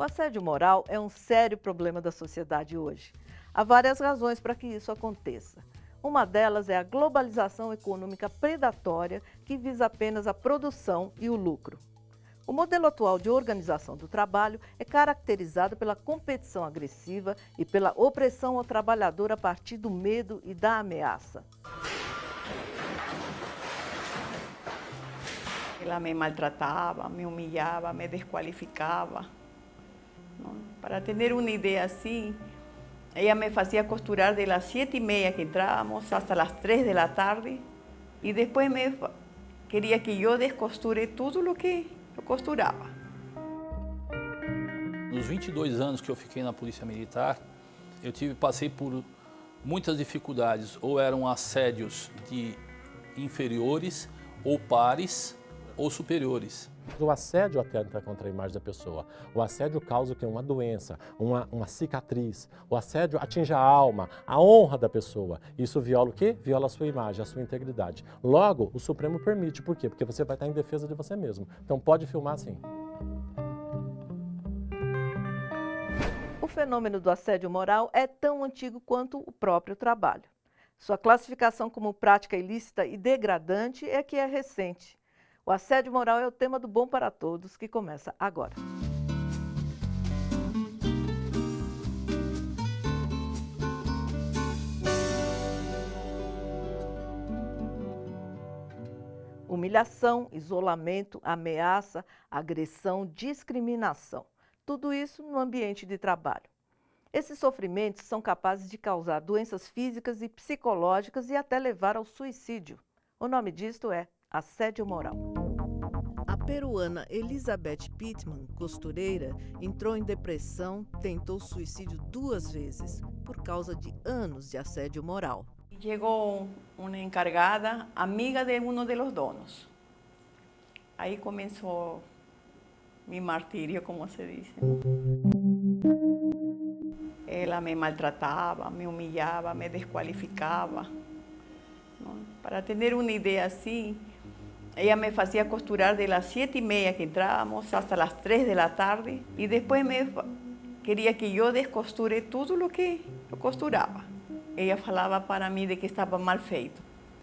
O assédio moral é um sério problema da sociedade hoje. Há várias razões para que isso aconteça. Uma delas é a globalização econômica predatória que visa apenas a produção e o lucro. O modelo atual de organização do trabalho é caracterizado pela competição agressiva e pela opressão ao trabalhador a partir do medo e da ameaça. Ela me maltratava, me humilhava, me desqualificava. Para ter uma ideia assim, ela me fazia costurar de las 7:30 que entrávamos hasta las 3 da tarde e depois me queria que eu descosture tudo o que eu costurava. Nos 22 anos que eu fiquei na Polícia Militar, passei por muitas dificuldades, ou eram assédios de inferiores, ou pares, ou superiores. O assédio atenta contra a imagem da pessoa. O assédio causa uma doença, uma cicatriz. O assédio atinge a alma, a honra da pessoa. Isso viola o quê? Viola a sua imagem, a sua integridade. Logo, o Supremo permite. Por quê? Porque você vai estar em defesa de você mesmo. Então pode filmar sim. O fenômeno do assédio moral é tão antigo quanto o próprio trabalho. Sua classificação como prática ilícita e degradante é que é recente. O assédio moral é o tema do Bom para Todos, que começa agora. Humilhação, isolamento, ameaça, agressão, discriminação. Tudo isso no ambiente de trabalho. Esses sofrimentos são capazes de causar doenças físicas e psicológicas e até levar ao suicídio. O nome disto é assédio moral. A peruana Elizabeth Pittman, costureira, entrou em depressão, tentou suicídio 2 vezes, por causa de anos de assédio moral. Chegou uma encargada, amiga de um dos donos. Aí começou mi martírio, como se diz. Ela me maltratava, me humilhava, me desqualificava. Para ter uma ideia assim, ela me fazia costurar de las 7:30 que entrávamos hasta las 3 da tarde e depois me queria que eu descosture tudo o que eu costurava. Ela falava para mim de que estava mal feito.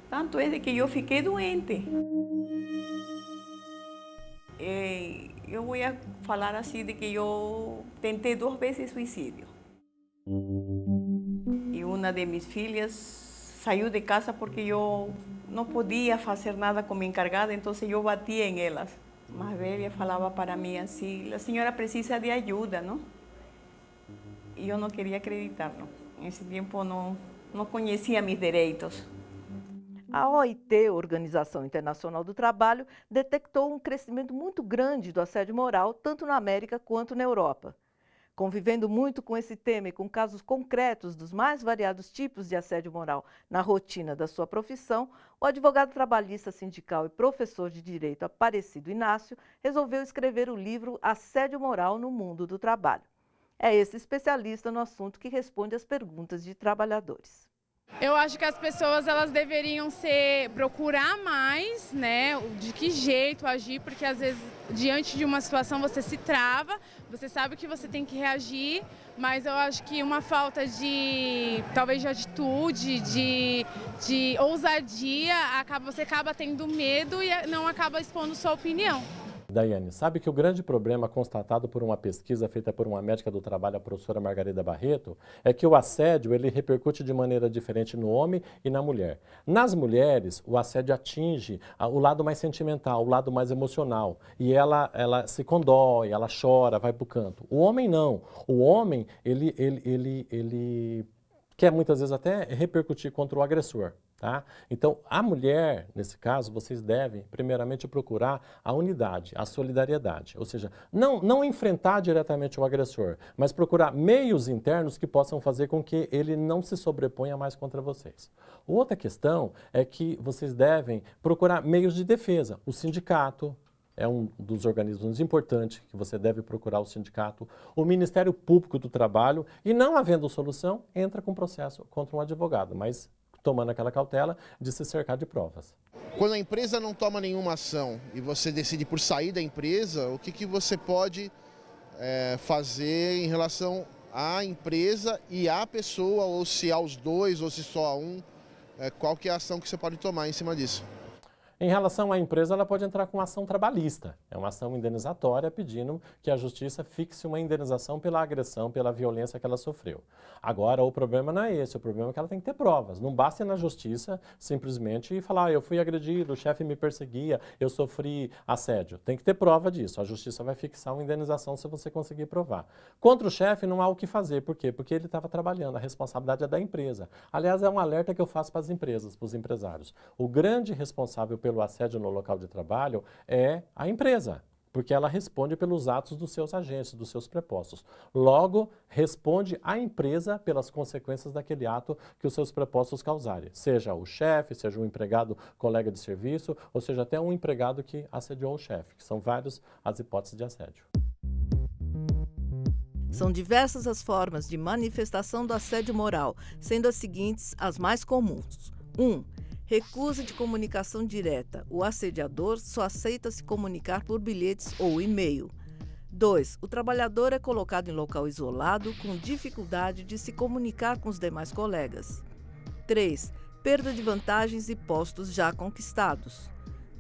Tanto é de que eu fiquei doente. Eu vou falar assim de que eu tentei 2 vezes suicídio. E uma de minhas filhas saiu de casa porque eu não podia fazer nada como encargada, então eu batia em elas. Mas ela falava para mim assim, a senhora precisa de ajuda, não? E eu não queria acreditar, não. Nesse tempo não conhecia meus direitos. A OIT, Organização Internacional do Trabalho, detectou um crescimento muito grande do assédio moral, tanto na América quanto na Europa. Convivendo muito com esse tema e com casos concretos dos mais variados tipos de assédio moral na rotina da sua profissão, o advogado trabalhista sindical e professor de direito Aparecido Inácio resolveu escrever o livro Assédio Moral no Mundo do Trabalho. É esse especialista no assunto que responde às perguntas de trabalhadores. Eu acho que as pessoas elas deveriam procurar mais, né, de que jeito agir, porque às vezes diante de uma situação você se trava, você sabe que você tem que reagir, mas eu acho que uma falta talvez de atitude, de ousadia, você acaba tendo medo e não acaba expondo sua opinião. Daiane, sabe que o grande problema constatado por uma pesquisa feita por uma médica do trabalho, a professora Margarida Barreto, é que o assédio ele repercute de maneira diferente no homem e na mulher. Nas mulheres, o assédio atinge o lado mais sentimental, o lado mais emocional, e ela se condói, ela chora, vai para o canto. O homem não. O homem, ele quer muitas vezes até repercutir contra o agressor. Tá? Então, a mulher, nesse caso, vocês devem, primeiramente, procurar a unidade, a solidariedade. Ou seja, não enfrentar diretamente o agressor, mas procurar meios internos que possam fazer com que ele não se sobreponha mais contra vocês. Outra questão é que vocês devem procurar meios de defesa. O sindicato é um dos organismos importantes que você deve procurar, o sindicato, o Ministério Público do Trabalho, e não havendo solução, entra com processo contra um advogado, mas tomando aquela cautela de se cercar de provas. Quando a empresa não toma nenhuma ação e você decide por sair da empresa, o que você pode fazer em relação à empresa e à pessoa, ou se aos dois, ou se só a um, qual que é a ação que você pode tomar em cima disso? Em relação à empresa, ela pode entrar com ação trabalhista. É uma ação indenizatória pedindo que a justiça fixe uma indenização pela agressão, pela violência que ela sofreu. Agora, o problema não é esse, o problema é que ela tem que ter provas. Não basta ir na justiça simplesmente falar, eu fui agredido, o chefe me perseguia, eu sofri assédio. Tem que ter prova disso. A justiça vai fixar uma indenização se você conseguir provar. Contra o chefe não há o que fazer. Por quê? Porque ele estava trabalhando, a responsabilidade é da empresa. Aliás, é um alerta que eu faço para as empresas, para os empresários. O grande responsável pelo assédio no local de trabalho é a empresa, porque ela responde pelos atos dos seus agentes, dos seus prepostos. Logo, responde a empresa pelas consequências daquele ato que os seus prepostos causarem. Seja o chefe, seja um empregado, colega de serviço, ou seja até um empregado que assediou o chefe, que são várias as hipóteses de assédio. São diversas as formas de manifestação do assédio moral, sendo as seguintes as mais comuns. 1. Recusa de comunicação direta. O assediador só aceita se comunicar por bilhetes ou e-mail. 2. O trabalhador é colocado em local isolado com dificuldade de se comunicar com os demais colegas. 3. Perda de vantagens e postos já conquistados.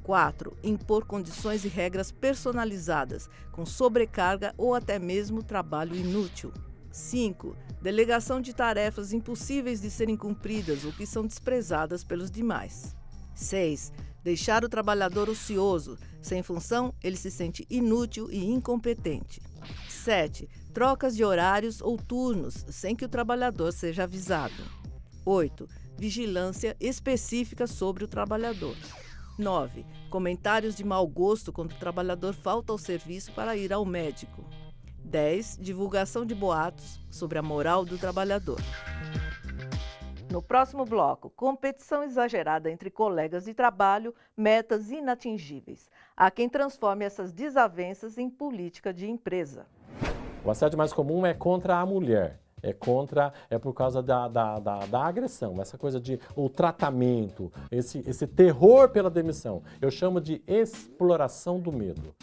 4. Impor condições e regras personalizadas, com sobrecarga ou até mesmo trabalho inútil. 5. Delegação de tarefas impossíveis de serem cumpridas ou que são desprezadas pelos demais. 6. Deixar o trabalhador ocioso. Sem função, ele se sente inútil e incompetente. 7. Trocas de horários ou turnos, sem que o trabalhador seja avisado. 8. Vigilância específica sobre o trabalhador. 9. Comentários de mau gosto quando o trabalhador falta ao serviço para ir ao médico. 10. Divulgação de boatos sobre a moral do trabalhador. No próximo bloco, competição exagerada entre colegas de trabalho, metas inatingíveis. Há quem transforme essas desavenças em política de empresa. O assédio mais comum é contra a mulher. É por causa da agressão, essa coisa de o tratamento, esse terror pela demissão. Eu chamo de exploração do medo.